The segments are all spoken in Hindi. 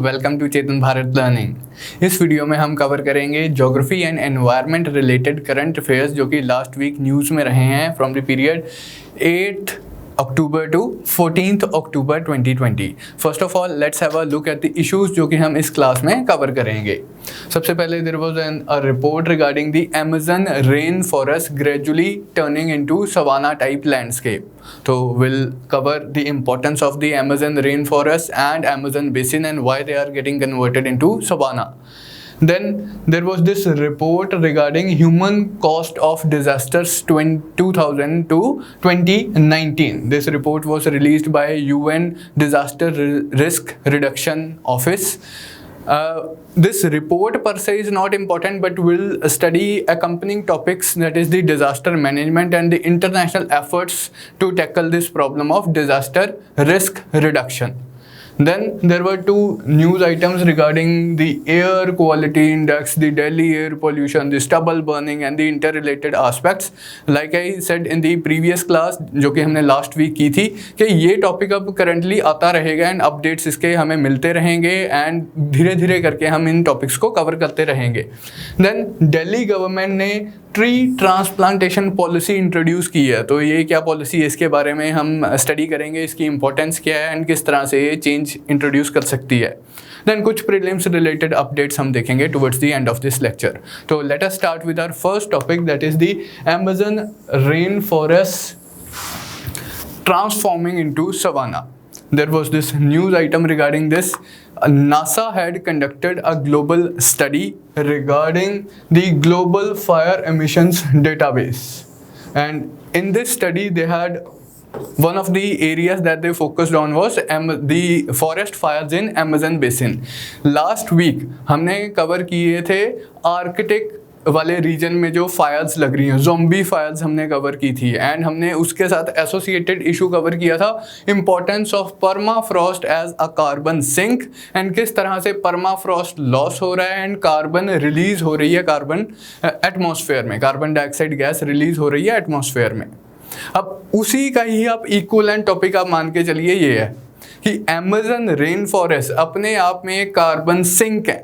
Welcome to Chetan Bharat learning. इस वीडियो में हम कवर करेंगे geography and environment related current affairs जो कि लास्ट वीक न्यूज़ में रहे हैं from the period 8 October to 14 October 2020। First of all let's have a look at the issues जो कि हम इस क्लास में कवर करेंगे। सबसे पहले there was a report regarding the Amazon rain forest gradually turning into savanna type landscape. तो will cover the importance of the Amazon rain forest and Amazon basin and why they are getting converted into savanna. Then there was this report regarding human cost of disasters 2000 to 2019. This report was released by UN Disaster Risk Reduction Office. This report per se is not important, but will study accompanying topics, that is the disaster management and the international efforts to tackle this problem of disaster risk reduction. Then there were two news items regarding the air quality index, the Delhi air pollution, the stubble burning and the interrelated aspects. Like I said in the previous class जो कि हमने last week की थी कि ये topic अब currently आता रहेगा and updates इसके हमें मिलते रहेंगे and धीरे धीरे करके हम इन topics को cover करते रहेंगे। Then Delhi government ने ट्री ट्रांसप्लांटेशन पॉलिसी इंट्रोड्यूस की है। तो ये क्या पॉलिसी है, इसके बारे में हम स्टडी करेंगे, इसकी इंपॉर्टेंस क्या है एंड किस तरह से ये चेंज इंट्रोड्यूस कर सकती है। देन कुछ प्रीलिम्स रिलेटेड अपडेट्स हम देखेंगे towards the end of this lecture. तो let us start with our first topic, that is the Amazon rain forest transforming into savanna. There was this news item regarding this. NASA had conducted a global study regarding the global fire emissions database, and in this study they had one of the areas that they focused on was the forest fires in Amazon basin. Last week हमने cover किए थे आर्कटिक वाले रीजन में जो फायर्स लग रही हैं, ज़ॉम्बी फायर्स हमने कवर की थी एंड हमने उसके साथ एसोसिएटेड इशू कवर किया था, importance of permafrost as a carbon sink and किस तरह से परमाफ्रॉस्ट लॉस हो रहा है एंड कार्बन रिलीज हो रही है, कार्बन एटमॉस्फेयर में, कार्बन डाइऑक्साइड गैस रिलीज हो रही है एटमॉस्फेयर में। अब उसी का ही आप इक्वलेंट टॉपिक आप मान के चलिए ये है कि अमेज़न रेन फॉरेस्ट अपने आप में एक कार्बन सिंक है,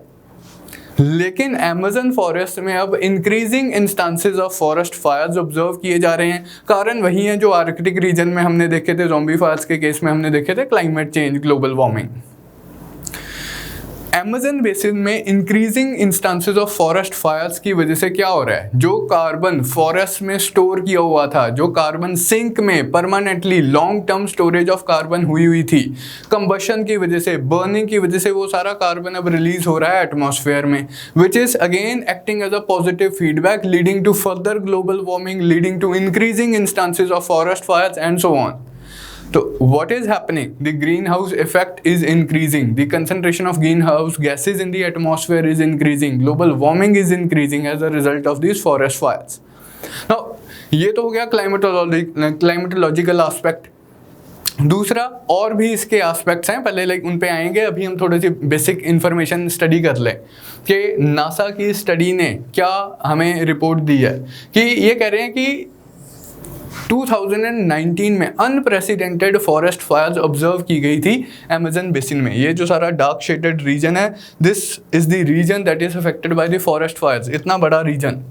लेकिन अमेज़न फॉरेस्ट में अब increasing instances of forest Fyers observe किए जा रहे हैं। कारण वही है जो आर्कटिक रीजन में हमने देखे थे, ज़ॉम्बी फायर्स के केस में हमने देखे थे, climate change, global warming. Amazon basin में increasing instances of forest fires की वजह से क्या हो रहा है, जो कार्बन फॉरेस्ट में स्टोर किया हुआ था, जो कार्बन सिंक में permanently long term storage of carbon हुई थी, कंबशन की वजह से, बर्निंग की वजह से वो सारा कार्बन अब रिलीज हो रहा है एटमॉस्फेयर में, which is again acting as a positive feedback leading to further global warming, leading to increasing instances of forest fires and so on. So what is happening? The greenhouse effect is increasing. The concentration of greenhouse gases in the atmosphere is increasing. Global warming is increasing as a result of these forest fires. Now, ये तो हो गया क्लाइमेटोलॉजिकल एस्पेक्ट। दूसरा और भी इसके एस्पेक्ट्स हैं, पहले उन पे आएंगे, अभी हम थोड़ी सी बेसिक इन्फॉर्मेशन स्टडी कर लें कि नासा की स्टडी ने क्या हमें रिपोर्ट दी है कि ये कह रहे हैं कि 2019 में अनप्रेसिडेंटेड फॉरेस्ट फायर्स ऑब्जर्व की गई थी अमेज़न बेसिन में। ये जो सारा डार्क शेडेड रीजन है, this is the region that is affected by the forest fires, इतना बड़ा रीजन।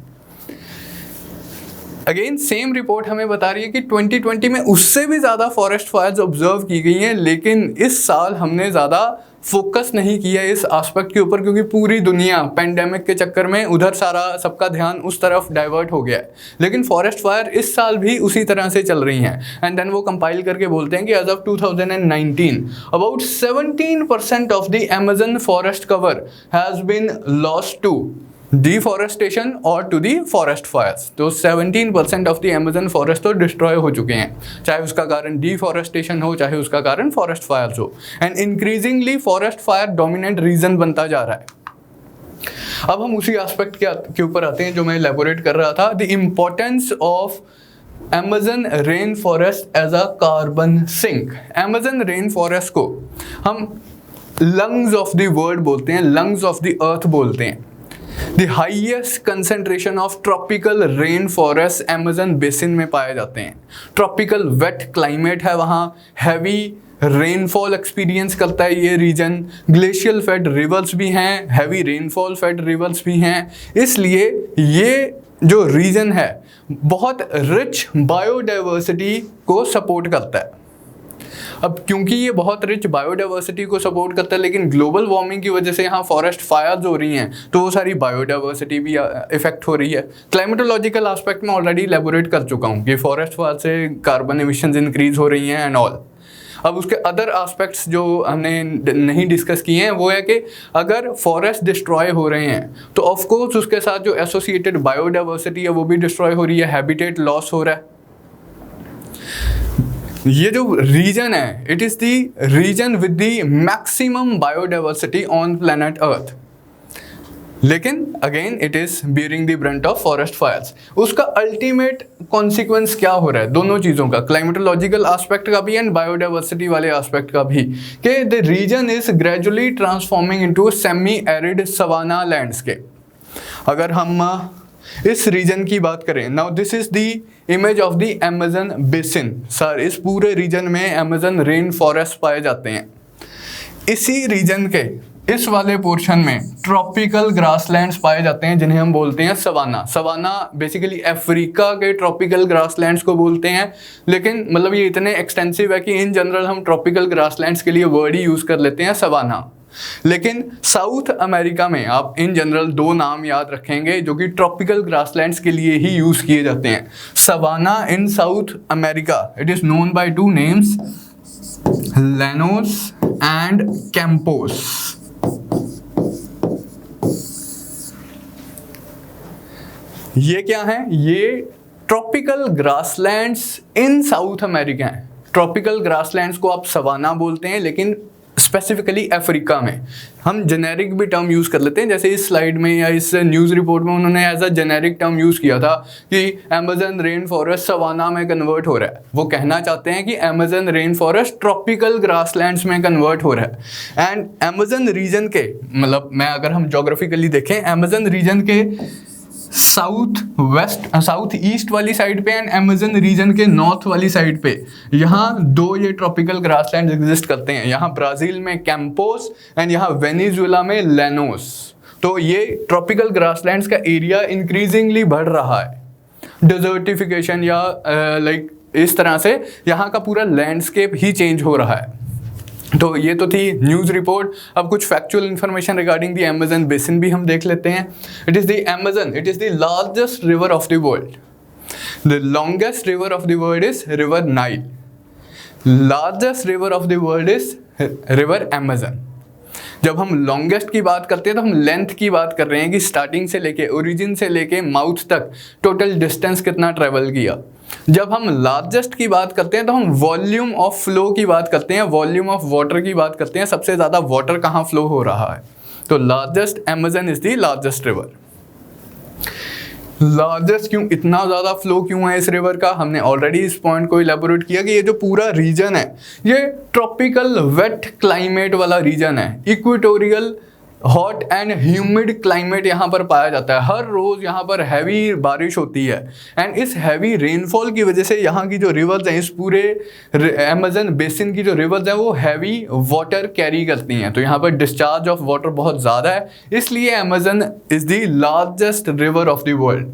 अगेन सेम रिपोर्ट हमें बता रही है कि 2020 में उससे भी ज़्यादा फॉरेस्ट फायर्स ऑब्जर्व की गई हैं, लेकिन इस साल हमने ज़्यादा फोकस नहीं किया इस एस्पेक्ट के ऊपर क्योंकि पूरी दुनिया पेंडेमिक के चक्कर में उधर सारा सबका ध्यान उस तरफ डाइवर्ट हो गया है। लेकिन फॉरेस्ट फायर इस साल भी उसी तरह से चल रही हैं एंड देन वो कंपाइल करके बोलते हैं कि as of 2019 about 17% of the Amazon forest cover has been lost to deforestation और टू दी फॉरेस्ट फायर्स। तो 17% ऑफ द अमेज़न फॉरेस्ट तो डिस्ट्रॉय हो चुके हैं, चाहे उसका कारण डिफॉरेस्टेशन हो, चाहे उसका कारण फॉरेस्ट फायर्स हो, and increasingly forest fire dominant region बनता जा रहा है। अब हम उसी एस्पेक्ट के ऊपर आते हैं जो मैं एलैबोरेट कर रहा था, the importance of Amazon rain forest as a carbon sink. Amazon rain forest को हम लंग्स ऑफ द वर्ल्ड बोलते हैं, लंग्स ऑफ द अर्थ बोलते हैं। The highest concentration of tropical rain forests Amazon basin में पाए जाते हैं। ट्रॉपिकल वेट क्लाइमेट है वहाँ, हैवी रेनफॉल एक्सपीरियंस करता है ये रीजन, ग्लेशियल फेड रिवर्स भी हैं, हैवी रेनफॉल फेड रिवर्स भी हैं, इसलिए ये जो रीजन है बहुत रिच बायोडाइवर्सिटी को सपोर्ट करता है। अब क्योंकि ये बहुत रिच बायोडाइवर्सिटी को सपोर्ट करता है, लेकिन ग्लोबल वार्मिंग की वजह से यहाँ फॉरेस्ट फायर्स हो रही हैं, तो वो सारी बायोडाइवर्सिटी भी इफेक्ट हो रही है। क्लाइमेटोलॉजिकल एस्पेक्ट में ऑलरेडी इलेबोरेट कर चुका हूँ कि फॉरेस्ट फायर से कार्बन एमिशंस इंक्रीज हो रही हैं एंड ऑल। अब उसके अदर एस्पेक्ट्स जो हमने नहीं डिस्कस किए हैं वो है कि अगर फॉरेस्ट डिस्ट्रॉय हो रहे हैं तो ऑफ कोर्स उसके साथ जो एसोसिएटेड बायोडाइवर्सिटी है वो भी डिस्ट्रॉय हो रही है, हैबिटेट लॉस हो रहा है। ये जो रीजन है, it is the region with the maximum biodiversity on planet earth, लेकिन again it is bearing the brunt of forest fires. उसका अल्टीमेट कॉन्सिक्वेंस क्या हो रहा है दोनों चीज़ों का, क्लाइमेटोलॉजिकल एस्पेक्ट का भी एंड बायोडाइवर्सिटी वाले एस्पेक्ट का भी, कि the region is gradually transforming into semi arid savanna landscape. अगर हम इस रीजन की बात करें, now this is the image of the Amazon basin. Sir इस पूरे रीजन में अमेज़न रेन फॉरेस्ट पाए जाते हैं। इसी रीजन के इस वाले पोर्शन में ट्रॉपिकल ग्रासलैंड्स पाए जाते हैं जिन्हें हम बोलते हैं सवाना। सवाना बेसिकली अफ्रीका के ट्रॉपिकल ग्रासलैंड्स को बोलते हैं, लेकिन मतलब ये इतने एक्सटेंसिव है कि इन जनरल हम ट्रॉपिकल ग्रासलैंड्स के लिए वर्ड ही यूज़ कर लेते हैं सवाना। लेकिन साउथ अमेरिका में आप इन जनरल दो नाम याद रखेंगे जो कि ट्रॉपिकल ग्रासलैंड्स के लिए ही यूज़ किए जाते हैं। Savanna in South America, it is known by two names, llanos and campos. ये क्या है? ये tropical grasslands in South America हैं। ट्रॉपिकल ग्रासलैंड्स को आप सवाना बोलते हैं, लेकिन स्पेसिफिकली अफ्रीका में हम जेनेरिक भी टर्म यूज़ कर लेते हैं। जैसे इस स्लाइड में या इस न्यूज़ रिपोर्ट में उन्होंने as a generic term use किया था कि अमेज़न रेन फॉरेस्ट सवाना में कन्वर्ट हो रहा है। वो कहना चाहते हैं कि Amazon rain forest tropical grasslands में कन्वर्ट हो रहा है। एंड अमेज़न रीजन के मतलब मैं अगर हम जोग्राफिकली देखें, अमेज़न रीजन के साउथ ईस्ट वाली साइड पे एंड अमेज़न रीजन के नॉर्थ वाली साइड पे यहाँ दो ये ट्रॉपिकल ग्रासलैंड एग्जिस्ट करते हैं। यहाँ ब्राज़ील में कैंपोस एंड यहाँ वेनेजुएला में लैनोस। तो ये ट्रॉपिकल ग्रासलैंड्स का एरिया इंक्रीजिंगली बढ़ रहा है। डिजर्टिफिकेशन या लाइक इस तरह से यहाँ का पूरा लैंडस्केप ही चेंज हो रहा है। तो ये तो थी न्यूज़ रिपोर्ट। अब कुछ factual information regarding the Amazon basin भी हम देख लेते हैं। It is the Amazon, it is the largest river of the world. The longest river of the world is river Nile. Largest river of the world is river Amazon. जब हम लॉन्गेस्ट की बात करते हैं तो हम लेंथ की बात कर रहे हैं कि स्टार्टिंग से लेके ओरिजिन से लेके माउथ तक टोटल डिस्टेंस कितना ट्रेवल किया। जब हम लार्जेस्ट की बात करते हैं तो हम वॉल्यूम ऑफ फ्लो की बात करते हैं, वॉल्यूम ऑफ वाटर की बात करते हैं, सबसे ज़्यादा वाटर कहाँ फ्लो हो रहा है। तो largest Amazon is the largest river. Largest क्यों, इतना ज़्यादा फ्लो क्यों है इस रिवर का, हमने ऑलरेडी इस पॉइंट को इलेबोरेट किया कि ये जो पूरा रीजन है ये ट्रॉपिकल वेट क्लाइमेट वाला रीजन है। Equatorial hot and humid climate यहाँ पर पाया जाता है। हर रोज़ यहाँ पर हैवी बारिश होती है एंड इस हैवी रेनफॉल की वजह से यहाँ की जो रिवर्स हैं, इस पूरे अमेज़न बेसिन की जो रिवर्स हैं वो हैवी वाटर कैरी करती हैं। तो यहाँ पर डिस्चार्ज ऑफ वाटर बहुत ज़्यादा है, इसलिए Amazon is the largest river of the world.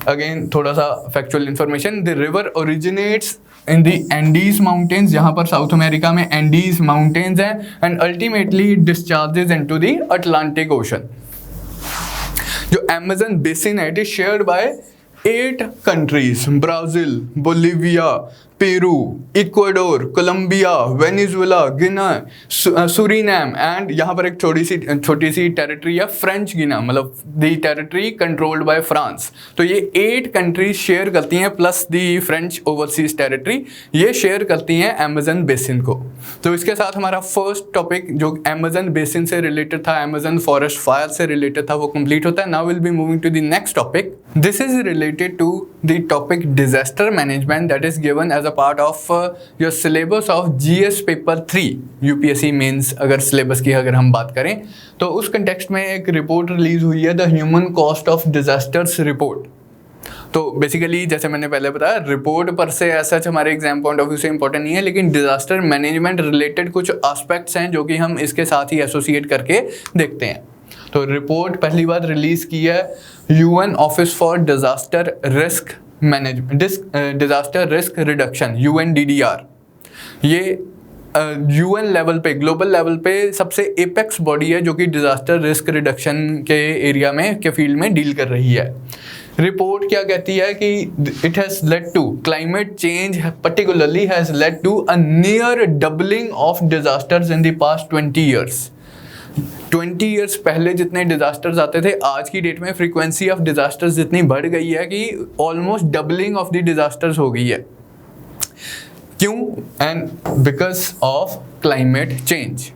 Again थोड़ा सा factual information, the river originates in the Andes mountains, यहाँ पर साउथ अमेरिका में एंडीज माउंटेन्स हैं, and ultimately discharges into the Atlantic ocean. जो अमेज़न बेसिन है it is shared by 8 countries, Brazil, Bolivia, Peru, Ecuador, Colombia, Venezuela, Guyana, Suriname and यहाँ पर एक छोटी सी टेरिटरी है फ्रेंच गिना, मतलब the territory controlled by France. तो ये 8 कंट्रीज शेयर करती हैं plus the French overseas territory, ये शेयर करती हैं अमेज़न बेसिन को। तो इसके साथ हमारा फर्स्ट टॉपिक जो अमेज़न बेसिन से रिलेटेड था, अमेज़न फॉरेस्ट फायर से रिलेटेड था, वो कंप्लीट होता है। Now will be moving to the next topic. This is related to the topic disaster management that is given as a part of your syllabus of GS paper 3 UPSC mains. अगर सिलेबस की अगर हम बात करें तो उस कंटेक्स्ट में एक रिपोर्ट रिलीज हुई है, the human cost of disasters report. तो बेसिकली जैसे मैंने पहले बताया, रिपोर्ट पर से ऐसा हमारे एग्जाम पॉइंट ऑफ व्यू से इंपॉर्टेंट नहीं है, लेकिन डिजास्टर मैनेजमेंट रिलेटेड कुछ एस्पेक्ट्स हैं जो कि हम इसके साथ ही एसोसिएट करके देखते हैं। तो रिपोर्ट पहली बार रिलीज की है UN office for disaster risk management, disaster risk reduction, UNDDR। ये यूएन लेवल पे, ग्लोबल लेवल पे सबसे एपेक्स बॉडी है जो कि डिजास्टर रिस्क रिडक्शन के एरिया में, के फील्ड में डील कर रही है। रिपोर्ट क्या कहती है कि it has led to climate change particularly has led to a near doubling of disasters in the past 20 years. 20 years पहले जितने डिजास्टर्स आते थे, आज की डेट में फ्रीक्वेंसी ऑफ डिजास्टर्स जितनी बढ़ गई है कि almost doubling of the disasters हो गई है। क्यों? And because of climate change.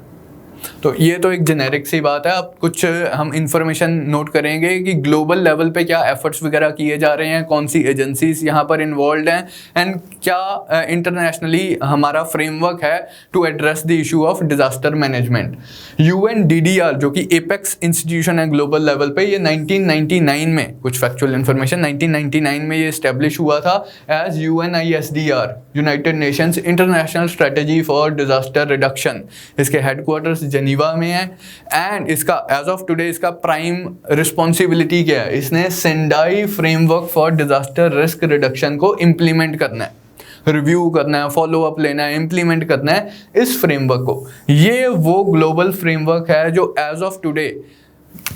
तो ये तो एक जेनेरिक सी बात है। अब कुछ हम इंफॉर्मेशन नोट करेंगे कि ग्लोबल लेवल पे क्या एफर्ट्स वगैरह किए जा रहे हैं, कौन सी एजेंसीज यहाँ पर इन्वॉल्व हैं, एंड क्या इंटरनेशनली हमारा फ्रेमवर्क है to address the issue of disaster management. UNDDR जो कि एपेक्स इंस्टीट्यूशन है ग्लोबल लेवल पे, ये 1999 में, कुछ फैक्चुअल इंफॉर्मेशन, 1999 में ये इस्टेब्लिश हुआ था as UNISDR, United Nations International Strategy for Disaster Reduction. इसके हेडक्वार्टर्स जेनीवा में है एंड इसका एज ऑफ टुडे इसका प्राइम रिस्पॉन्सिबिलिटी क्या है? इसने Sendai framework for disaster risk reduction को इम्प्लीमेंट करना है, रिव्यू करना है, फॉलो अप लेना है, इम्प्लीमेंट करना है इस फ्रेमवर्क को। ये वो ग्लोबल फ्रेमवर्क है जो एज ऑफ टुडे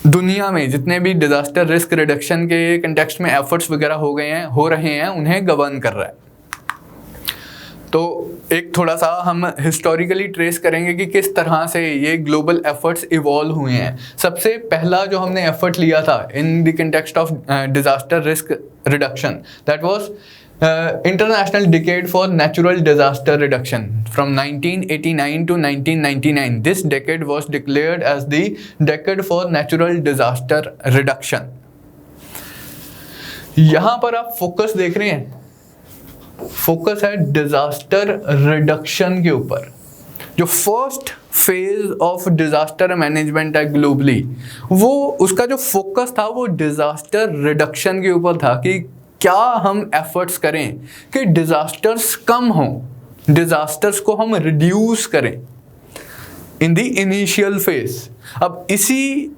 दुनिया में जितने भी डिजास्टर रिस्क रिडक्शन के कंटेक्स्ट में एफर्ट्स वगैरह हो रहे हैं उन्हें गवर्न कर रहा है। तो एक थोड़ा सा हम हिस्टोरिकली ट्रेस करेंगे कि किस तरह से ये ग्लोबल एफर्ट्स इवॉल्व हुए हैं। सबसे पहला जो हमने एफर्ट लिया था in the context of disaster risk reduction, that was international decade for natural disaster reduction from 1989 to 1999. This decade was declared as the decade for natural disaster reduction. यहां पर आप फोकस देख रहे हैं, फोकस है डिजास्टर रिडक्शन के ऊपर। जो first phase of disaster management है ग्लोबली, वो उसका जो फोकस था वो डिजास्टर रिडक्शन के ऊपर था कि क्या हम एफर्ट्स करें कि डिजास्टर्स कम हों, डिजास्टर्स को हम रिड्यूस करें इन द इनिशियल फेज। अब इसी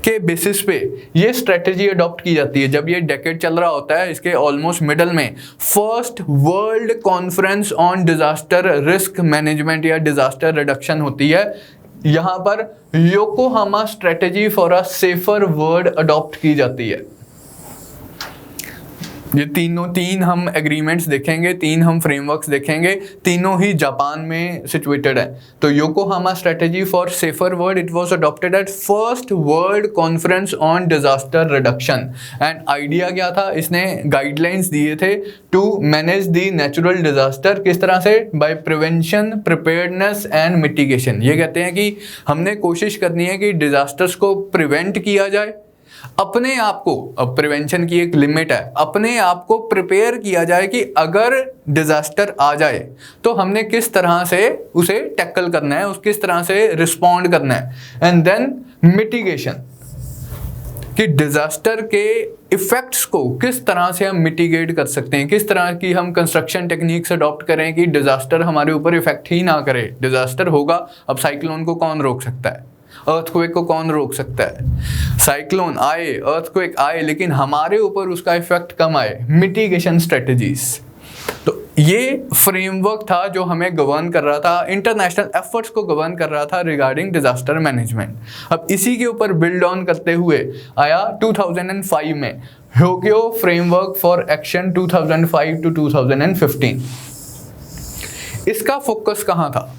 के बेसिस पे ये स्ट्रेटेजी अडॉप्ट की जाती है। जब ये डेकेड चल रहा होता है, इसके ऑलमोस्ट मिडल में first world conference on disaster risk management या डिजास्टर रिडक्शन होती है। यहाँ पर Yokohama strategy for a safer world adopt की जाती है। ये तीन हम एग्रीमेंट्स देखेंगे, तीन हम फ्रेमवर्क्स देखेंगे, तीनों ही जापान में सिचुएटेड है। तो Yokohama strategy for safer world, it was adopted at first world conference on disaster reduction. And idea क्या था? इसने गाइडलाइंस दिए थे to manage the natural disaster. किस तरह से? By prevention, preparedness and mitigation. ये कहते हैं कि हमने कोशिश करनी है कि डिजास्टर्स को प्रिवेंट किया जाए, अपने आप को, अब प्रिवेंशन की एक लिमिट है, अपने आप को प्रिपेयर किया जाए कि अगर डिजास्टर आ जाए तो हमने किस तरह से उसे टैकल करना है, उस किस तरह से रिस्पॉन्ड करना है। एंड देन मिटिगेशन, कि डिजास्टर के इफेक्ट्स को किस तरह से हम मिटिगेट कर सकते हैं, किस तरह की हम कंस्ट्रक्शन टेक्निक्स अडॉप्ट करें कि डिजास्टर हमारे ऊपर इफेक्ट ही ना करे। डिजास्टर होगा, अब साइक्लोन को कौन रोक सकता है, अर्थक्वेक को कौन रोक सकता है। साइक्लोन आए, अर्थक्वेक आए, लेकिन हमारे ऊपर उसका इफेक्ट कम आए, मिटिगेशन स्ट्रेटजीज। तो ये फ्रेमवर्क था जो हमें गवर्न कर रहा था, इंटरनेशनल एफर्ट्स को गवर्न कर रहा था रिगार्डिंग डिजास्टर मैनेजमेंट। अब इसी के ऊपर बिल्ड ऑन करते हुए आया 2005 में ह्योग्यो फ्रेमवर्क फॉर एक्शन 2005 to 2015। इसका फोकस कहाँ था?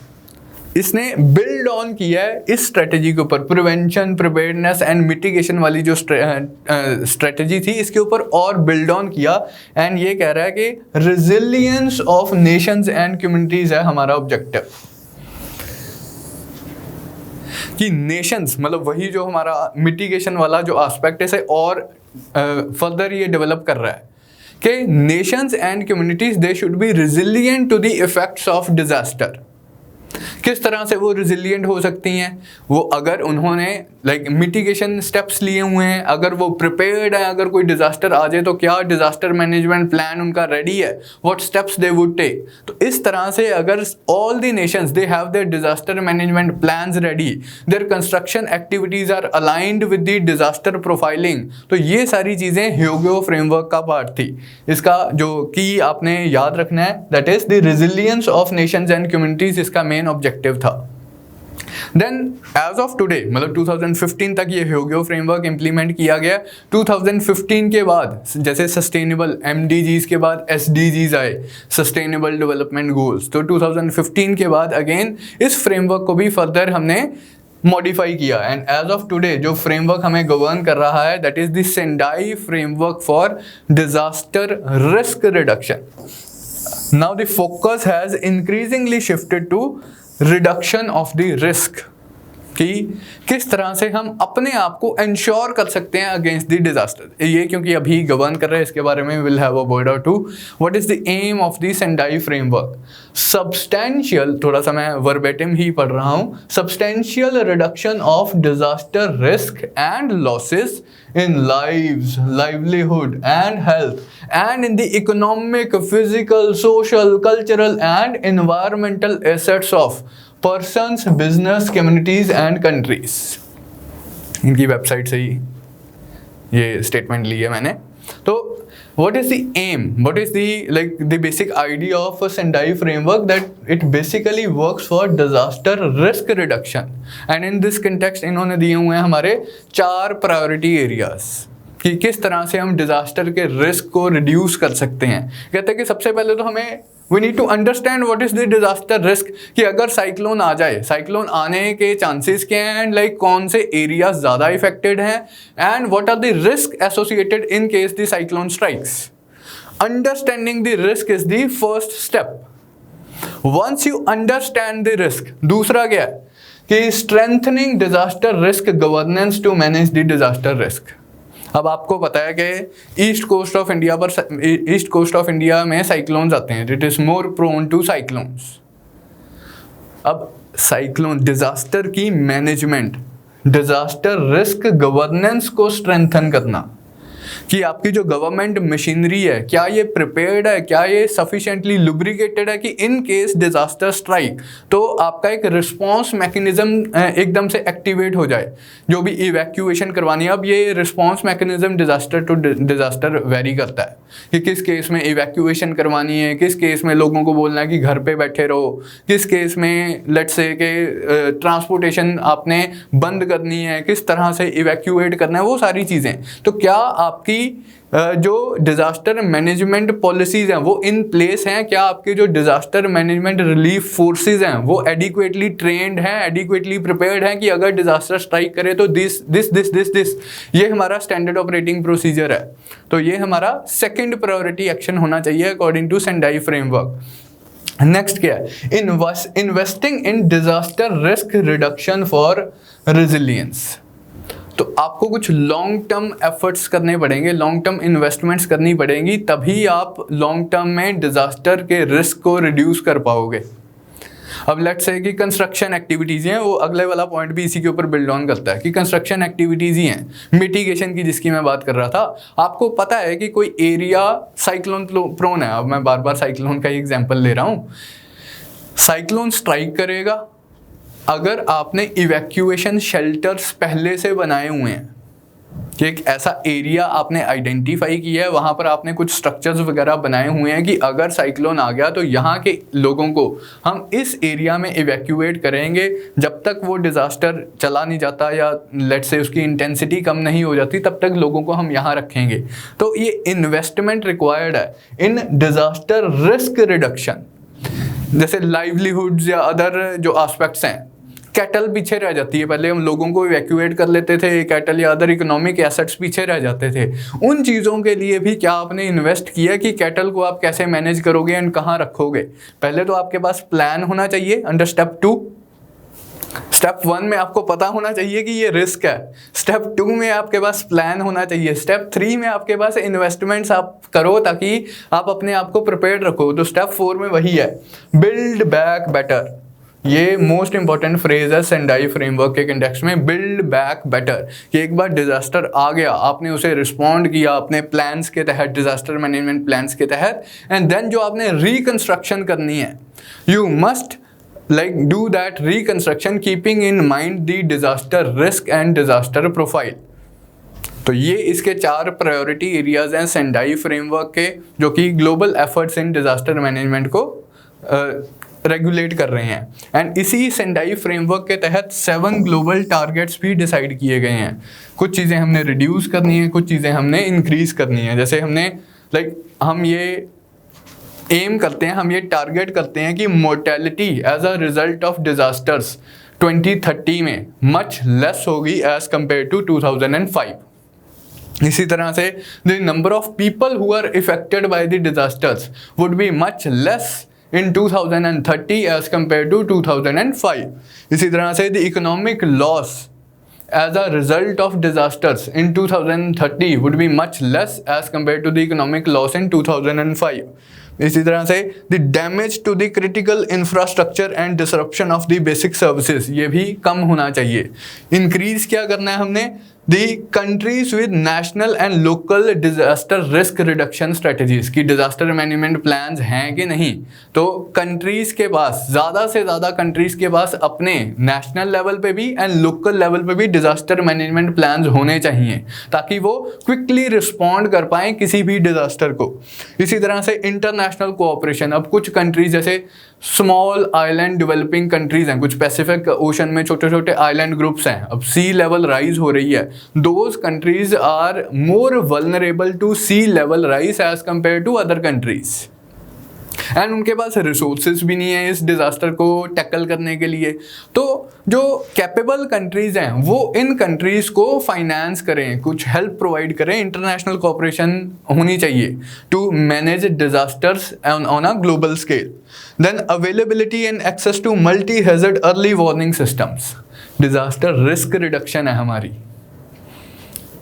इसने बिल्ड ऑन किया है इस स्ट्रेटेजी के ऊपर, प्रिवेंशन, प्रिपेयर्डनेस एंड मिटिगेशन वाली जो स्ट्रेटेजी थी, इसके ऊपर और बिल्ड ऑन किया। एंड ये कह रहा है कि resilience of Nations and communities है हमारा ऑब्जेक्टिव। कि नेशंस मतलब वही जो हमारा मिटिगेशन वाला जो एस्पेक्ट है, इसे और फर्दर ये डेवलप कर रहा है कि nations and communities they should be resilient to the effects of disaster. किस तरह से वो रिजिलियंट हो सकती हैं, वो अगर उन्होंने मिटिगेशन स्टेप्स लिए हुए हैं, अगर वो प्रिपेयर्ड है, अगर कोई डिजास्टर आ जाए तो क्या डिजास्टर मैनेजमेंट प्लान उनका रेडी है, what steps they would take. तो इस तरह से अगर all the nations they have their disaster management plans ready, their construction activities are aligned with the disaster profiling, तो ये सारी चीजें ह्योगो फ्रेमवर्क का पार्ट थी। इसका जो की आपने याद रखना है, that is the resilience of Nations and communities, इसका मेन ऑब्जेक्टिव था। देन एज ऑफ टुडे, मतलब 2015 तक ये ह्योगो फ्रेमवर्क इंप्लीमेंट किया गया। 2015 के बाद जैसे सस्टेनेबल MDGs के बाद SDGs आए, सस्टेनेबल डेवलपमेंट गोल्स, तो 2015 के बाद अगेन इस फ्रेमवर्क को भी फर्दर हमने मॉडिफाई किया। एंड एज ऑफ टुडे जो फ्रेमवर्क हमें गवर्न कर रहा है, that is the Sendai framework for disaster risk reduction. Now the focus has increasingly shifted to reduction of the risk, कि किस तरह से हम अपने आप को इंश्योर कर सकते हैं अगेंस्ट द डिजास्टर। ये क्योंकि अभी गवर्न कर रहे हैं, इसके बारे में will have a word or two. What is the aim of the Sendai framework? Substantial, थोड़ा सा मैं वर्बेटिम ही पढ़ रहा हूं, substantial reduction of disaster risk and losses in lives, livelihood and health, and in the economic, physical, social, cultural and environmental assets of persons, business, communities and countries। इनकी वेबसाइट से ही ये स्टेटमेंट ली है मैंने। तो what is the aim, what is the basic idea of a Sendai framework? That it basically works for disaster risk reduction, and in this context इन्होंने दिए हुए हैं हमारे 4 प्रायोरिटी एरियाज कि किस तरह से हम डिजास्टर के रिस्क को रिड्यूस कर सकते हैं। कहते हैं कि सबसे पहले तो हमें we need to understand what is the disaster risk, कि अगर साइक्लोन आ जाए, साइक्लोन आने के चांसेस क्या हैं, एंड कौन से एरियाज ज़्यादा इफेक्टेड हैं, and what are the risk associated in case the cyclone strikes. Understanding the risk is the first step. Once you understand the risk, दूसरा क्या है कि strengthening disaster risk governance to manage the disaster risk. अब आपको पता है कि ईस्ट कोस्ट ऑफ इंडिया में साइक्लोन्स आते हैं, it is more prone to cyclones. अब साइक्लोन डिजास्टर की मैनेजमेंट, डिजास्टर रिस्क गवर्नेंस को स्ट्रेंथन करना, कि आपकी जो गवर्नमेंट मशीनरी है क्या ये प्रिपेयर्ड है, क्या ये सफिशिएंटली लुब्रिकेटेड है कि इन केस डिजास्टर स्ट्राइक तो आपका एक रिस्पांस मैकेनिज्म एकदम से एक्टिवेट हो जाए, जो भी इवैक्यूएशन करवानी है। अब ये response mechanism disaster to disaster vary करता है कि किस केस में इवैक्यूएशन करवानी है, किस केस में लोगों को बोलना है कि घर पे बैठे रहो, किस केस में लेट्स से कि ट्रांसपोर्टेशन आपने बंद करनी है, किस तरह से इवैक्यूएट करना है, वो सारी चीज़ें। तो क्या आपकी जो डिजास्टर मैनेजमेंट पॉलिसीज हैं वो इन प्लेस हैं? क्या आपके जो डिजास्टर मैनेजमेंट रिलीफ फोर्सेस हैं वो एडिक्वेटली ट्रेंड हैं, एडिक्वेटली प्रिपेयर्ड हैं कि अगर डिजास्टर स्ट्राइक करे तो this this this this this, ये हमारा स्टैंडर्ड ऑपरेटिंग प्रोसीजर है। तो ये हमारा सेकंड प्रायोरिटी एक्शन होना चाहिए according to Sendai framework. Next क्या है? Investing in disaster risk reduction for resilience. तो आपको कुछ लॉन्ग टर्म एफर्ट्स करने पड़ेंगे, लॉन्ग टर्म इन्वेस्टमेंट्स करनी पड़ेंगी, तभी आप लॉन्ग टर्म में डिजास्टर के रिस्क को रिड्यूस कर पाओगे। अब लेट्स से कि कंस्ट्रक्शन एक्टिविटीज़ हैं, वो अगले वाला पॉइंट भी इसी के ऊपर बिल्ड ऑन करता है कि कंस्ट्रक्शन एक्टिविटीज़ ही हैं। मिटिगेशन की जिसकी मैं बात कर रहा था, आपको पता है कि कोई एरिया साइक्लोन प्रोन है। अब मैं बार बार साइक्लोन का ही एग्जाम्पल ले रहा हूँ। साइक्लोन स्ट्राइक करेगा, अगर आपने इवैक्यूएशन शेल्टर्स पहले से बनाए हुए हैं कि एक ऐसा एरिया आपने आइडेंटिफाई किया है, वहाँ पर आपने कुछ स्ट्रक्चर्स वगैरह बनाए हुए हैं कि अगर साइक्लोन आ गया तो यहाँ के लोगों को हम इस एरिया में इवैक्यूएट करेंगे, जब तक वो डिज़ास्टर चला नहीं जाता या लेट्स से उसकी इंटेंसिटी कम नहीं हो जाती तब तक लोगों को हम यहाँ रखेंगे। तो ये इन्वेस्टमेंट रिक्वायर्ड है इन डिज़ास्टर रिस्क रिडक्शन। जैसे लाइवलीहुड्स या अदर जो एस्पेक्ट्स हैं, कैटल पीछे रह जाती है, पहले हम लोगों को इवैक्यूएट कर लेते थे, कैटल या अदर इकोनॉमिक एसेट्स पीछे रह जाते थे। उन चीज़ों के लिए भी क्या आपने इन्वेस्ट किया कि कैटल को आप कैसे मैनेज करोगे एंड कहाँ रखोगे? पहले तो आपके पास प्लान होना चाहिए अंडर स्टेप 2। स्टेप 1 में आपको पता होना चाहिए कि ये रिस्क है, स्टेप 2 में आपके पास प्लान होना चाहिए, स्टेप 3 में आपके पास इन्वेस्टमेंट्स आप करो ताकि आप अपने आप को प्रिपेयर्ड रखो। तो स्टेप 4 में वही है, बिल्ड बैक बेटर। ये मोस्ट इंपॉर्टेंट फ्रेज है सेंडाई फ्रेमवर्क के कंटेक्स्ट में, बिल्ड बैक बेटर, कि एक बार डिजास्टर आ गया, आपने उसे रिस्पॉन्ड किया अपने प्लान्स के तहत, डिजास्टर मैनेजमेंट प्लान्स के तहत, एंड देन जो आपने रिकंस्ट्रक्शन करनी है, you must do that reconstruction keeping in mind the disaster risk and disaster profile. तो ये इसके 4 प्रायोरिटी एरियाज हैं सेंडाई फ्रेमवर्क के, जो कि global efforts in disaster management को रेगुलेट कर रहे हैं। एंड इसी सेंडाई फ्रेमवर्क के तहत 7 ग्लोबल टारगेट्स भी डिसाइड किए गए हैं। कुछ चीज़ें हमने रिड्यूस करनी है, कुछ चीज़ें हमने इंक्रीज करनी है। जैसे हमने हम ये एम करते हैं, हम ये टारगेट करते हैं कि mortality as a result of disasters 2030 में मच लेस होगी एज कम्पेयर टू 2005। इसी तरह से the number of people who are affected by the disasters would be much less in 2030 as compared to 2005. इसी तरह से the economic loss as a result of disasters in 2030 would be much less as compared to the economic loss in 2005. इसी तरह से the damage to the critical infrastructure and disruption of the basic services, ये भी कम होना चाहिए। इंक्रीज क्या करना है हमने, the countries with national and local disaster risk reduction strategies, की disaster management plans हैं कि नहीं। तो कंट्रीज के पास, ज़्यादा से ज़्यादा कंट्रीज के पास अपने नेशनल लेवल पे भी एंड लोकल लेवल पे भी डिजास्टर मैनेजमेंट प्लान्स होने चाहिए, ताकि वो क्विकली रिस्पॉन्ड कर पाएँ किसी भी डिजास्टर को। इसी तरह से इंटरनेशनल कोऑपरेशन, अब कुछ कंट्रीज जैसे स्मॉल आइलैंड डेवलपिंग कंट्रीज हैं, कुछ पैसिफिक ओशन में छोटे छोटे आइलैंड ग्रुप्स हैं, अब सी लेवल राइज हो रही है, those countries are more vulnerable to sea level rise as compare to other countries, and उनके पास रिसोर्सेज भी नहीं है इस डिजास्टर को टैकल करने के लिए। तो जो कैपेबल कंट्रीज हैं वो इन कंट्रीज को फाइनेंस करें, कुछ हेल्प प्रोवाइड करें, इंटरनेशनल कोऑपरेशन होनी चाहिए to manage disasters on a global scale. Then availability and access to multi hazard early warning systems, disaster risk reduction है हमारी,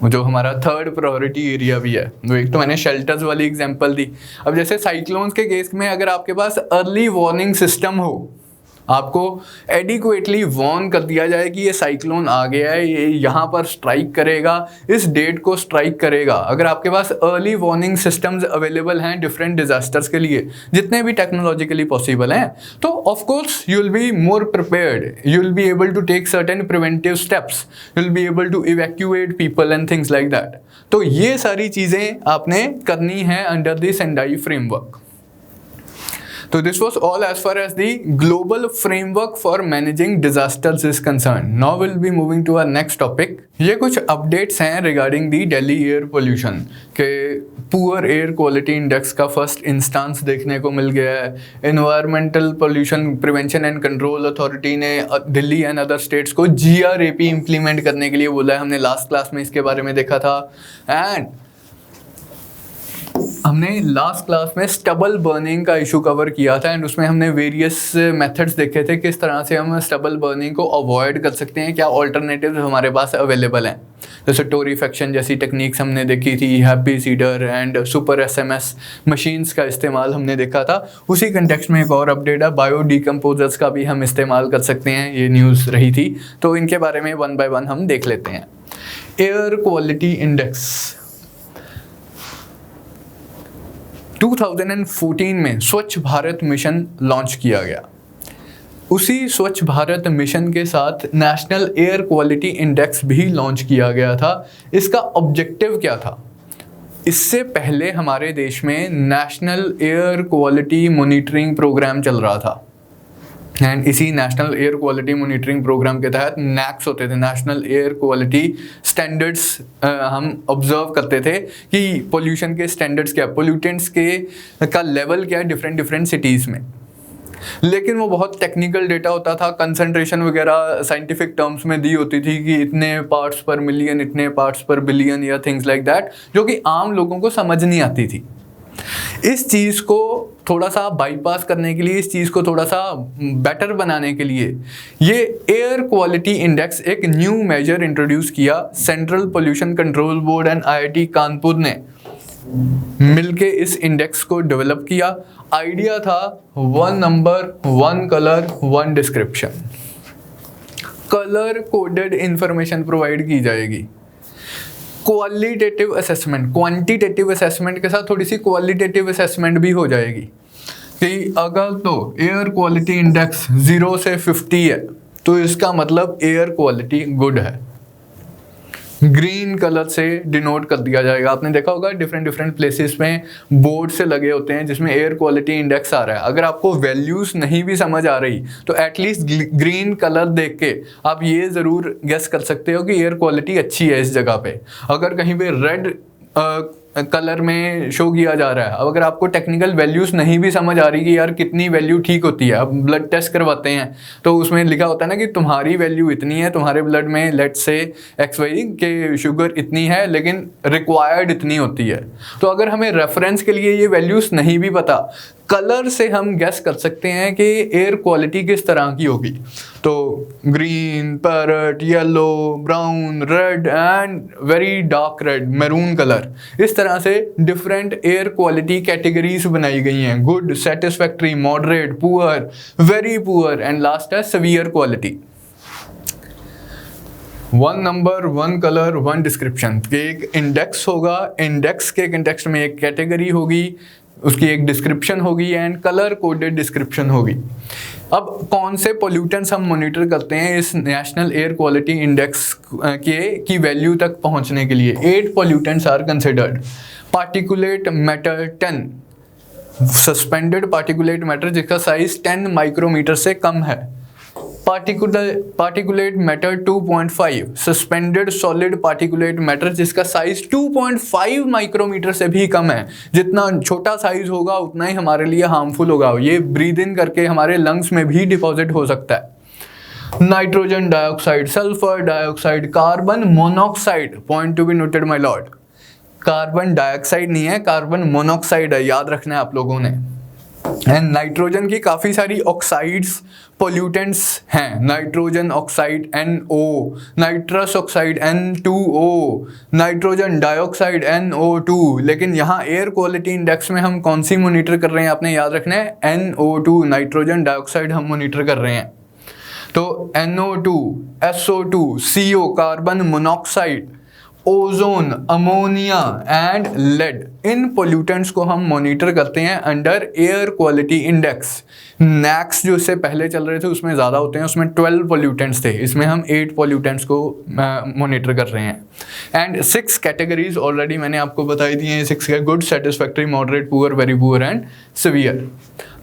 जो हमारा 3rd प्रायोरिटी एरिया भी है। वो एक तो मैंने शेल्टर्स वाली एग्जांपल दी। अब जैसे साइक्लोन्स के केस में अगर आपके पास अर्ली वार्निंग सिस्टम हो, आपको एडिक्वेटली वार्न कर दिया जाए कि ये साइक्लोन आ गया है, ये यहाँ पर स्ट्राइक करेगा, इस डेट को स्ट्राइक करेगा। अगर आपके पास अर्ली वार्निंग सिस्टम्स अवेलेबल हैं डिफरेंट डिजास्टर्स के लिए, जितने भी टेक्नोलॉजिकली पॉसिबल हैं, तो of course you will be more prepared, you will be able to take certain preventive steps, you will be able to evacuate people and things like that. तो ये सारी चीज़ें आपने करनी है under the Sendai framework. So this was all as far as the global framework for managing disasters is concerned. Now we'll be moving to our next topic. ये कुछ updates हैं regarding the Delhi air pollution के Poor Air Quality Index का first instance देखने को मिल गया है। Environmental Pollution Prevention and Control Authority ने दिल्ली and other states को GRAP implement करने के लिए बोला है। हमने last class में इसके बारे में देखा था। And हमने लास्ट क्लास में स्टबल बर्निंग का इशू कवर किया था, एंड उसमें हमने वेरियस मेथड्स देखे थे किस तरह से हम स्टबल बर्निंग को अवॉइड कर सकते हैं, क्या ऑल्टरनेटिव्स हमारे पास अवेलेबल हैं। जैसे टोरीफेक्शन जैसी टेक्निक्स हमने देखी थी, happy seeder and super SMS machines का इस्तेमाल हमने देखा था। उसी कंटेक्स्ट में एक और अपडेट है, बायो डिकम्पोजर्स का भी हम इस्तेमाल कर सकते हैं, ये न्यूज़ रही थी। तो इनके बारे में 1 by 1 हम देख लेते हैं। एयर क्वालिटी इंडेक्स 2014 में स्वच्छ भारत मिशन लॉन्च किया गया। उसी स्वच्छ भारत मिशन के साथ नेशनल एयर क्वालिटी इंडेक्स भी लॉन्च किया गया था। इसका ऑब्जेक्टिव क्या था? इससे पहले हमारे देश में national air quality monitoring programme चल रहा था, एंड इसी national air quality monitoring programme के तहत नैक्स होते थे, नेशनल एयर क्वालिटी स्टैंडर्ड्स हम ऑब्जर्व करते थे कि पोल्यूशन के स्टैंडर्ड्स क्या, पोल्यूटेंट्स के का लेवल क्या है डिफरेंट सिटीज़ में। लेकिन वो बहुत टेक्निकल डेटा होता था, कंसंट्रेशन वगैरह साइंटिफिक टर्म्स में दी होती थी कि इतने पार्ट्स पर मिलियन, इतने पार्ट्स पर बिलियन या थिंग्स लाइक दैट, जो कि आम लोगों को समझ नहीं आती थी। इस चीज़ को थोड़ा सा बाईपास करने के लिए, इस चीज़ को थोड़ा सा बेटर बनाने के लिए ये एयर क्वालिटी इंडेक्स एक न्यू मेजर इंट्रोड्यूस किया। Central pollution control board and IIT Kanpur ने मिलके इस इंडेक्स को डेवलप किया। आइडिया था 1 number 1 colour 1 description, colour coded information provide की जाएगी। क्वालिटेटिव असेसमेंट, क्वांटिटेटिव असेसमेंट के साथ थोड़ी सी क्वालिटेटिव असेसमेंट भी हो जाएगी कि अगर तो एयर क्वालिटी इंडेक्स 0 से 50 है तो इसका मतलब एयर क्वालिटी गुड है। ग्रीन कलर से डिनोट कर दिया जाएगा। आपने देखा होगा डिफरेंट प्लेसेस में बोर्ड से लगे होते हैं जिसमें एयर क्वालिटी इंडेक्स आ रहा है। अगर आपको वैल्यूज नहीं भी समझ आ रही तो एटलीस्ट ग्रीन कलर देख के आप ये ज़रूर गेस कर सकते हो कि एयर क्वालिटी अच्छी है इस जगह पे। अगर कहीं पे रेड कलर में शो किया जा रहा है, अब अगर आपको टेक्निकल वैल्यूज नहीं भी समझ आ रही कि यार कितनी वैल्यू ठीक होती है, अब ब्लड टेस्ट करवाते हैं तो उसमें लिखा होता है ना कि तुम्हारी वैल्यू इतनी है, तुम्हारे ब्लड में लेट्स से XY के शुगर इतनी है लेकिन रिक्वायर्ड इतनी होती है। तो अगर हमें रेफरेंस के लिए ये वैल्यूज नहीं भी पता, कलर से हम गेस कर सकते हैं कि एयर क्वालिटी किस तरह की होगी। तो green, parrot, yellow, brown, red and very dark red, maroon colour, इस तरह से डिफरेंट एयर क्वालिटी कैटेगरीज बनाई गई हैं। Good, satisfactory, moderate, poor, very poor and last है severe quality. 1 number 1 colour 1 description के एक इंडेक्स होगा, इंडेक्स के कंटेक्स्ट में एक कैटेगरी होगी, उसकी एक डिस्क्रिप्शन होगी एंड कलर कोडेड डिस्क्रिप्शन होगी। अब कौन से पोल्यूटेंट्स हम मॉनिटर करते हैं इस नेशनल एयर क्वालिटी इंडेक्स की वैल्यू तक पहुंचने के लिए? 8 pollutants are considered. Particulate matter 10, suspended particulate matter जिसका साइज 10 माइक्रोमीटर से कम है। Particulate matter 2.5, suspended solid particulate matter जिसका साइज 2.5 माइक्रोमीटर से भी कम है। जितना छोटा साइज होगा उतना ही हमारे लिए हार्मफुल होगा, ये ब्रीद इन करके हमारे लंग्स में भी डिपॉजिट हो सकता है। Nitrogen dioxide, sulphur dioxide, carbon monoxide, point to be noted my Lord, carbon dioxide नहीं है, कार्बन मोनोऑक्साइड है, याद रखना है आप लोगों ने। एंड नाइट्रोजन की काफ़ी सारी ऑक्साइड्स पोल्यूटेंट्स हैं। Nitrogen oxide NO, nitrous oxide N2O, nitrogen dioxide NO2। लेकिन यहाँ एयर क्वालिटी इंडेक्स में हम कौन सी मॉनिटर कर रहे हैं, आपने याद रखना है, NO2 नाइट्रोजन डाइऑक्साइड हम मॉनिटर कर रहे हैं। तो NO2, SO2, CO carbon monoxide, ozone, ammonia and lead, इन पोल्यूटेंट्स को हम मॉनिटर करते हैं under air quality index. NAAQS जो इससे पहले चल रहे थे उसमें ज़्यादा होते हैं, उसमें 12 पोल्यूटेंट्स थे, इसमें हम 8 पोल्यूटेंट्स को मॉनिटर कर रहे हैं। एंड 6 कैटेगरीज ऑलरेडी मैंने आपको बताई दी हैं, 6 है, good, satisfactory, moderate, poor, very poor and severe.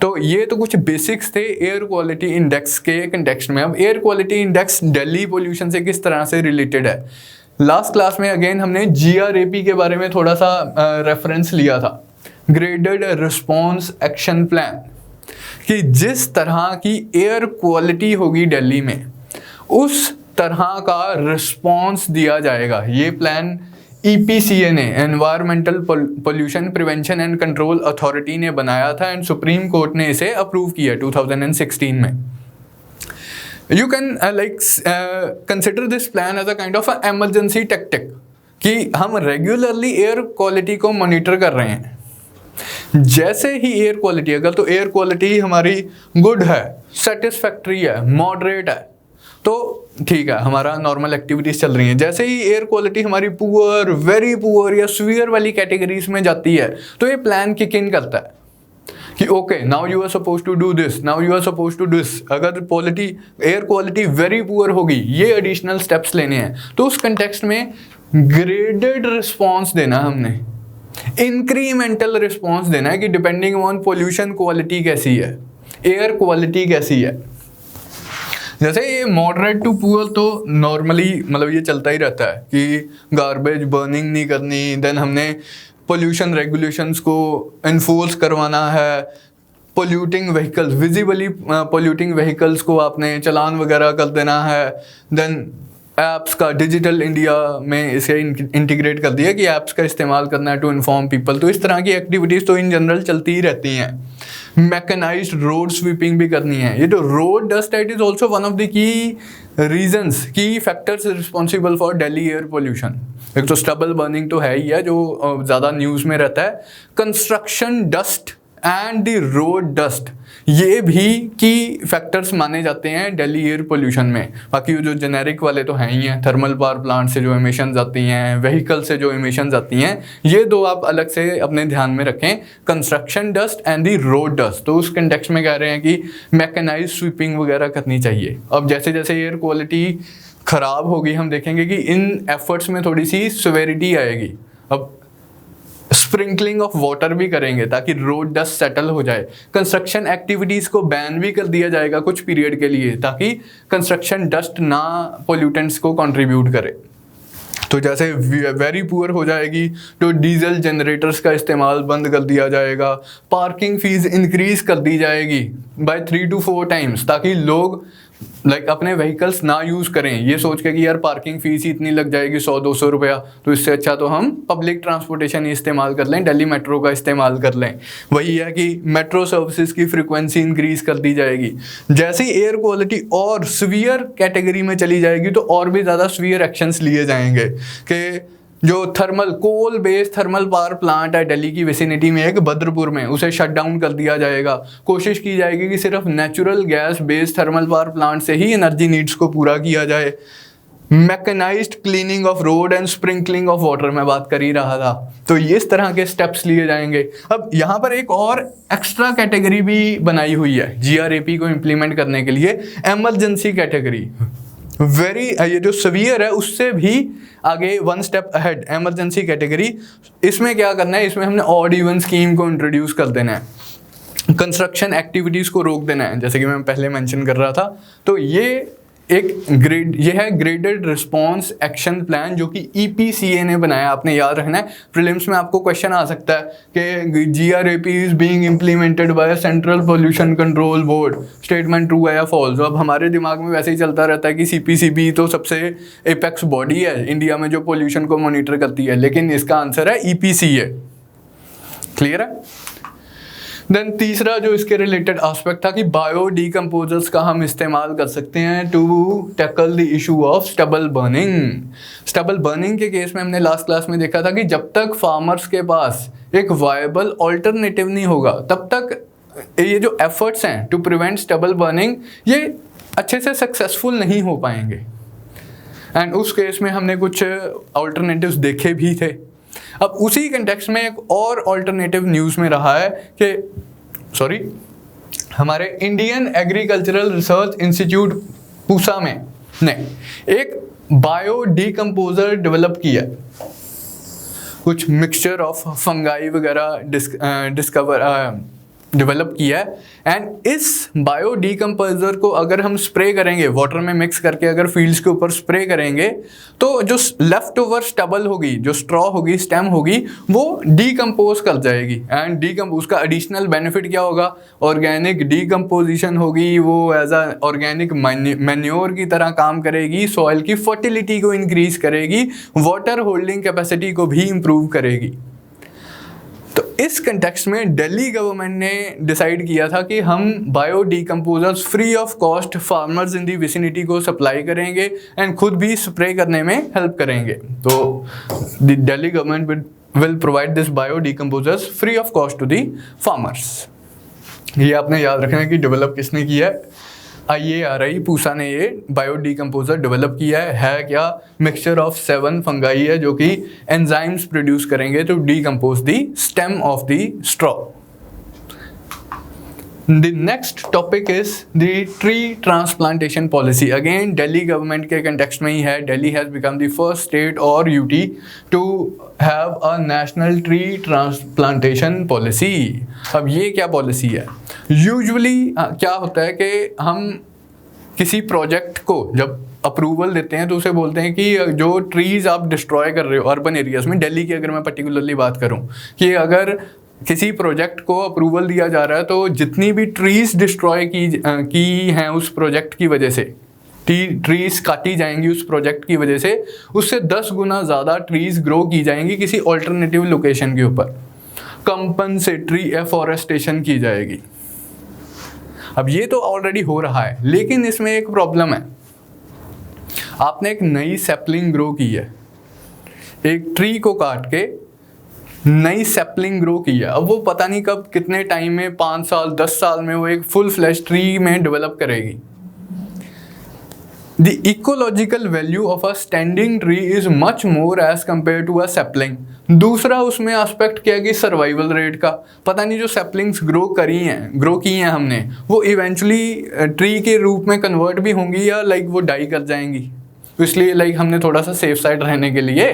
तो ये तो कुछ बेसिक्स थे एयर क्वालिटी इंडेक्स के कंटेक्स्ट में। अब air quality index Delhi pollution से किस तरह से रिलेटेड है? लास्ट क्लास में अगेन हमने GRAP के बारे में थोड़ा सा रेफरेंस लिया था, ग्रेडेड रिस्पॉन्स एक्शन प्लान, कि जिस तरह की एयर क्वालिटी होगी दिल्ली में उस तरह का रिस्पॉन्स दिया जाएगा। ये प्लान EPCA ने, environmental pollution prevention and control authority ने बनाया था एंड सुप्रीम कोर्ट ने इसे अप्रूव किया 2016 में। You can consider this plan as a kind of a emergency tactic कि हम रेगुलरली एयर क्वालिटी को मॉनिटर कर रहे हैं। जैसे ही एयर क्वालिटी, अगर तो एयर क्वालिटी हमारी गुड है, सेटिस्फैक्ट्री है, मॉडरेट है, तो ठीक है, हमारा नॉर्मल एक्टिविटीज चल रही हैं। जैसे ही एयर क्वालिटी हमारी पुअर, वेरी पुअर या सीवियर वाली कैटेगरीज में जाती है तो ये प्लान किक इन करता है कि okay, now you are suppose to do this, now you are suppose to this. अगर एयर क्वालिटी वेरी पुअर होगी, ये एडिशनल स्टेप्स लेने हैं, तो उस कंटेक्स्ट में ग्रेडेड रिस्पॉन्स देना है हमने, इंक्रीमेंटल रिस्पॉन्स देना है कि डिपेंडिंग ऑन पोल्यूशन क्वालिटी कैसी है, एयर क्वालिटी कैसी है। जैसे ये मॉडरेट टू पुअर तो नॉर्मली मतलब ये चलता ही रहता है कि गार्बेज बर्निंग नहीं करनी, देन हमने पोल्यूशन रेगुलेशंस को इन्फोर्स करवाना है, polluting vehicles, visibly polluting vehicles को आपने चालान वगैरह कर देना है। देन ऐप्स का डिजिटल इंडिया में इसे इंटीग्रेट कर दिया कि ऐप्स का इस्तेमाल करना है टू इन्फॉर्म पीपल। तो इस तरह की एक्टिविटीज़ तो इन जनरल चलती ही रहती हैं। मैकेनाइज्ड रोड स्वीपिंग भी करनी है। ये तो road dust it is also one of the key reasons, key factors responsible for Delhi air pollution. एक तो स्टबल बर्निंग तो है ही है जो ज़्यादा न्यूज़ में रहता है, construction dust and the road dust, ये भी की फैक्टर्स माने जाते हैं दिल्ली एयर पोल्यूशन में। बाकी जो जेनेरिक वाले तो हैं ही हैं, थर्मल पावर प्लांट से जो एमिशंस आती हैं, व्हीकल से जो एमिशंस आती हैं, ये दो आप अलग से अपने ध्यान में रखें, construction dust and the road dust. तो उस कंटेक्स्ट में कह रहे हैं कि मैकेनाइज स्वीपिंग वगैरह करनी चाहिए। अब जैसे जैसे एयर क्वालिटी ख़राब होगी हम देखेंगे कि इन एफर्ट्स में थोड़ी सी सिवेरिटी आएगी। अब स्प्रिंकलिंग ऑफ वाटर भी करेंगे ताकि रोड डस्ट सेटल हो जाए। कंस्ट्रक्शन एक्टिविटीज़ को बैन भी कर दिया जाएगा कुछ पीरियड के लिए ताकि कंस्ट्रक्शन डस्ट ना पोल्यूटेंट्स को कंट्रीब्यूट करे। तो जैसे वेरी पुअर हो जाएगी तो डीजल जनरेटर्स का इस्तेमाल बंद कर दिया जाएगा, पार्किंग फीस इंक्रीज कर दी जाएगी बाय 3 to 4 टाइम्स ताकि लोग अपने व्हीकल्स ना यूज़ करें ये सोच के कि यार पार्किंग फीस ही इतनी लग जाएगी 100-200 रुपया, तो इससे अच्छा तो हम पब्लिक ट्रांसपोर्टेशन ही इस्तेमाल कर लें, दिल्ली मेट्रो का इस्तेमाल कर लें। वही है कि मेट्रो सर्विसेज की फ्रीक्वेंसी इंक्रीज कर दी जाएगी। जैसे ही एयर क्वालिटी और सीवियर कैटेगरी में चली जाएगी तो और भी ज़्यादा सीवियर एक्शंस लिए जाएंगे कि जो thermal coal based thermal power plant है दिल्ली की विसिनिटी में एक बद्रपुर में, उसे शट डाउन कर दिया जाएगा। कोशिश की जाएगी कि सिर्फ natural gas based thermal power plant से ही एनर्जी नीड्स को पूरा किया जाए। Mechanised cleaning of road and sprinkling of water मैं बात कर ही रहा था, तो ये इस तरह के स्टेप्स लिए जाएंगे। अब यहाँ पर एक और एक्स्ट्रा कैटेगरी भी बनाई हुई है GRAP को इम्प्लीमेंट करने के लिए, एमरजेंसी कैटेगरी। ये जो सीवियर है उससे भी आगे 1 स्टेप अहेड एमरजेंसी कैटेगरी। इसमें क्या करना है, इसमें हमने ऑड इवन स्कीम को इंट्रोड्यूस कर देना है, कंस्ट्रक्शन एक्टिविटीज़ को रोक देना है, जैसे कि मैं पहले मेंशन कर रहा था। तो ये है ग्रेडेड रिस्पांस एक्शन प्लान जो कि EPCA ने बनाया, आपने याद रखना है। प्रीलिम्स में आपको क्वेश्चन आ सकता है कि GRAP is being implemented by central pollution control board, statement true है या फॉल्स। अब हमारे दिमाग में वैसे ही चलता रहता है कि CPCB तो सबसे एपेक्स बॉडी है इंडिया में जो पोल्यूशन को मॉनिटर करती है, लेकिन इसका आंसर है EPCA। क्लियर है। देन तीसरा जो इसके रिलेटेड एस्पेक्ट था कि बायो डीकम्पोजर्स का हम इस्तेमाल कर सकते हैं to tackle the issue of stubble burning. Stubble burning के केस में हमने लास्ट क्लास में देखा था कि जब तक फार्मर्स के पास एक वायबल ऑल्टरनेटिव नहीं होगा तब तक ये जो एफर्ट्स हैं टू प्रिवेंट स्टबल बर्निंग ये अच्छे से सक्सेसफुल नहीं हो पाएंगे। एंड उस केस में हमने कुछ ऑल्टरनेटिव्स देखे भी थे। अब उसी कंटेक्स्ट में एक और ऑल्टरनेटिव न्यूज़ में रहा है कि हमारे Indian agricultural research institute Pusa ने एक बायो डीकम्पोजर डेवलप किया, कुछ मिक्सचर ऑफ फंगाई वगैरह डेवलप किया है। एंड इस बायो डीकम्पोजर को अगर हम स्प्रे करेंगे वाटर में मिक्स करके, अगर फील्ड्स के ऊपर स्प्रे करेंगे तो जो लेफ्ट ओवर स्टबल होगी, जो स्ट्रॉ होगी, स्टेम होगी, वो डीकम्पोज कर जाएगी। एंड उसका एडिशनल बेनिफिट क्या होगा, ऑर्गेनिक डीकम्पोजिशन होगी, वो एज अ ऑर्गेनिक मैन्योर की तरह काम करेगी, सॉइल की फर्टिलिटी को इंक्रीज करेगी, वाटर होल्डिंग कैपेसिटी को भी इम्प्रूव करेगी। तो इस कंटेक्स्ट में दिल्ली गवर्नमेंट ने डिसाइड किया था कि हम bio decomposers free of cost farmers in the vicinity को सप्लाई करेंगे एंड खुद भी स्प्रे करने में हेल्प करेंगे। तो the Delhi government will provide this bio decomposers free of cost to the farmers. ये आपने याद रखना है कि डेवलप किसने किया है, IARI पूसा ने ये बायो डीकम्पोजर डेवलप किया है क्या, मिक्सचर ऑफ 7 फंगाई है जो कि एंजाइम्स प्रोड्यूस करेंगे to decompose the stem of the straw. The next topic is the tree transplantation policy. Again, Delhi government के context में ही है। Delhi has become the first state और UT to have a national tree transplantation policy. अब ये क्या पॉलिसी है? यूजुअली क्या होता है कि हम किसी प्रोजेक्ट को जब अप्रूवल देते हैं तो उसे बोलते हैं कि जो ट्रीज़ आप डिस्ट्रॉय कर रहे हो अर्बन एरियाज़ में, दिल्ली की अगर मैं पर्टिकुलरली बात करूं कि अगर किसी प्रोजेक्ट को अप्रूवल दिया जा रहा है तो जितनी भी ट्रीज़ डिस्ट्रॉय की हैं उस प्रोजेक्ट की वजह से, ट्रीज़ काटी जाएंगी उस प्रोजेक्ट की वजह से, उससे 10 गुना ज़्यादा ट्रीज़ ग्रो की जाएंगी किसी ऑल्टरनेटिव लोकेशन के ऊपर, कंपनसेटरी एफॉरेस्टेशन की जाएगी। अब ये तो ऑलरेडी हो रहा है, लेकिन इसमें एक प्रॉब्लम है। आपने एक नई सैपलिंग ग्रो की है, एक ट्री को काट के नई सैपलिंग ग्रो की है। अब वो पता नहीं कब, कितने टाइम में, 5 साल 10 साल में वो एक फुल फ्लैश ट्री में डेवलप करेगी। The ecological value of a standing tree is much more as compared to a sapling। दूसरा उसमें एस्पेक्ट क्या है कि सर्वाइवल रेट का, पता नहीं जो सैपलिंग्स ग्रो की हैं हमने, वो इवेंचुअली ट्री के रूप में कन्वर्ट भी होंगी या लाइक वो डाई कर जाएंगी। तो इसलिए लाइक हमने थोड़ा सा सेफ साइड रहने के लिए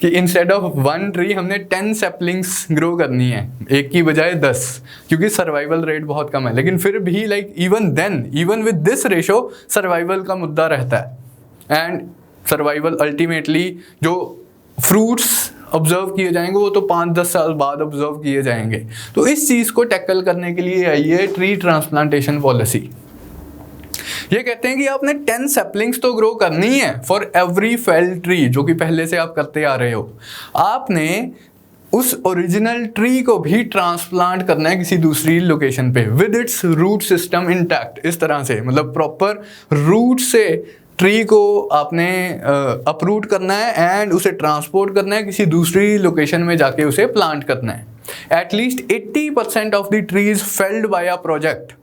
कि इंस्टेड ऑफ 1 ट्री हमने 10 सैपलिंग्स ग्रो करनी है, एक की बजाय 10, क्योंकि सर्वाइवल रेट बहुत कम है। लेकिन फिर भी like even with this ratio survival का मुद्दा रहता है। एंड सर्वाइवल अल्टीमेटली जो फ्रूट्स ऑब्जर्व किए जाएंगे वो तो 5-10 साल बाद ऑब्जर्व किए जाएंगे। तो इस चीज़ को टैकल करने के लिए आई है ट्री ट्रांसप्लांटेशन पॉलिसी। ये कहते हैं कि आपने 10 सैपलिंग्स तो ग्रो करनी है फॉर एवरी फेल्ड ट्री, जो कि पहले से आप करते आ रहे हो। आपने उस ओरिजिनल ट्री को भी ट्रांसप्लांट करना है किसी दूसरी लोकेशन पे with its root system intact. इस तरह से मतलब प्रॉपर रूट से ट्री को आपने अपरूट करना है एंड उसे ट्रांसपोर्ट करना है किसी दूसरी लोकेशन में जाके उसे प्लांट करना है। At least 80% of the trees felled by a project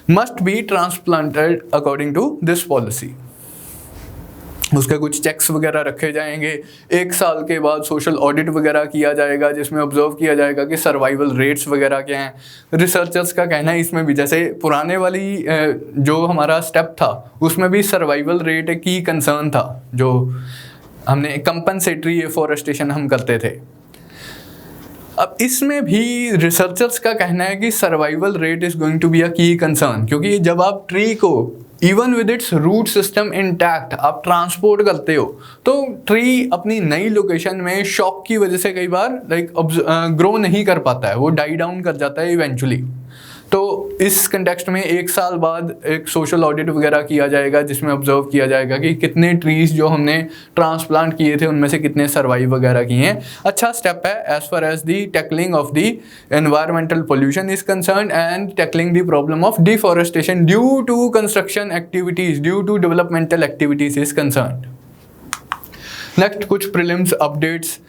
must be transplanted according to this policy। उसके कुछ चेक्स वगैरह रखे जाएंगे, 1 साल के बाद सोशल ऑडिट वगैरह किया जाएगा जिसमें ऑब्जर्व किया जाएगा कि सर्वाइवल रेट्स वगैरह क्या हैं। रिसर्चर्स का कहना है इसमें भी, जैसे पुराने वाली जो हमारा स्टेप था उसमें भी सर्वाइवल रेट एक की कंसर्न था, जो हमने कंपनसेटरी एफॉरेस्टेशन हम करते थे। अब इसमें भी रिसर्चर्स का कहना है कि survival rate is going to be a key concern, क्योंकि जब आप ट्री को even with its root system intact आप ट्रांसपोर्ट करते हो तो ट्री अपनी नई लोकेशन में शॉक की वजह से कई बार लाइक ग्रो नहीं कर पाता है, वो डाई डाउन कर जाता है इवेंचुअली। तो इस कंटेक्स्ट में 1 साल बाद एक सोशल ऑडिट वगैरह किया जाएगा जिसमें ऑब्जर्व किया जाएगा कि कितने ट्रीज जो हमने ट्रांसप्लांट किए थे उनमें से कितने सर्वाइव वगैरह किए हैं। अच्छा स्टेप है as far as the tackling of the environmental pollution is concern and tackling the problem of deforestation due to construction activities, due to developmental activities is concern. Next कुछ प्रीलिम्स अपडेट्स।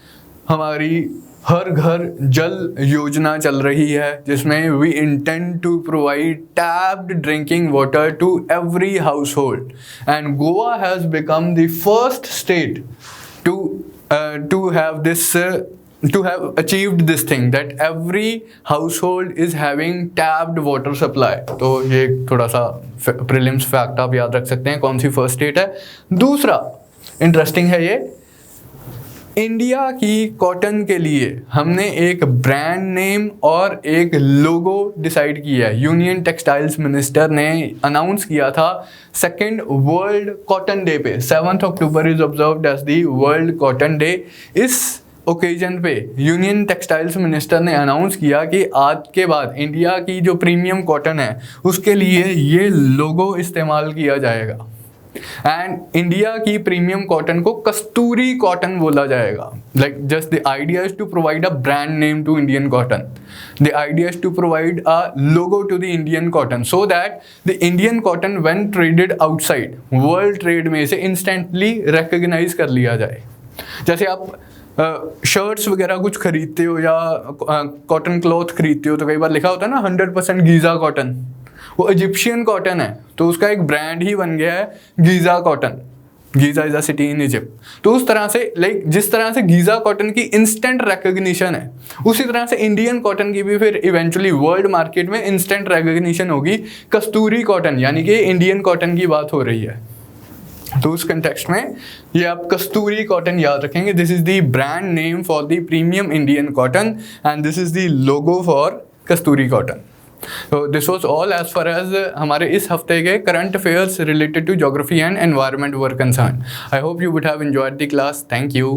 हमारी हर घर जल योजना चल रही है जिसमें we intend to provide tapped drinking water to every household and Goa has become the first state to have achieved this thing that every household is having tapped water supply। तो ये थोड़ा सा प्रीलिम्स फैक्ट आप याद रख सकते हैं कौन सी फर्स्ट स्टेट है। दूसरा इंटरेस्टिंग है, ये इंडिया की कॉटन के लिए हमने एक ब्रांड नेम और एक लोगो डिसाइड किया है। यूनियन टेक्सटाइल्स मिनिस्टर ने अनाउंस किया था 2nd वर्ल्ड कॉटन डे पे, 7 October is observed as the world cotton day. इस ओकेजन पे यूनियन टेक्सटाइल्स मिनिस्टर ने अनाउंस किया कि आज के बाद इंडिया की जो प्रीमियम कॉटन है उसके लिए ये लोगो इस्तेमाल किया जाएगा एंड इंडिया की प्रीमियम कॉटन को कस्तूरी कॉटन बोला जाएगा। Like just the idea is to provide a brand name to Indian cotton, the idea is to provide a logo to the Indian cotton so that the Indian cotton when traded outside world trade में इसे इंस्टेंटली रिकॉग्नाइज कर लिया जाए। जैसे आप शर्ट्स वगैरह कुछ खरीदते हो या कॉटन क्लॉथ खरीदते हो तो कई बार लिखा होता है ना 100% गीज़ा कॉटन, वो इजिप्शियन कॉटन है तो उसका एक ब्रांड ही बन गया है Giza cotton. Giza is a city in Egypt. तो उस तरह से लाइक जिस तरह से गीज़ा कॉटन की इंस्टेंट रिकॉग्निशन है उसी तरह से इंडियन कॉटन की भी फिर इवेंचुअली वर्ल्ड मार्केट में इंस्टेंट रिकॉग्निशन होगी कस्तूरी कॉटन, यानी कि इंडियन कॉटन की बात हो रही है। तो उस कंटेक्स्ट में ये आप कस्तूरी कॉटन याद रखेंगे। This is the brand name for the premium Indian cotton and this is the logo for Kasturi cotton. तो this was all as far as हमारे इस हफ्ते के current affairs related to geography and environment were concern. I hope you would have enjoyed the class. Thank you.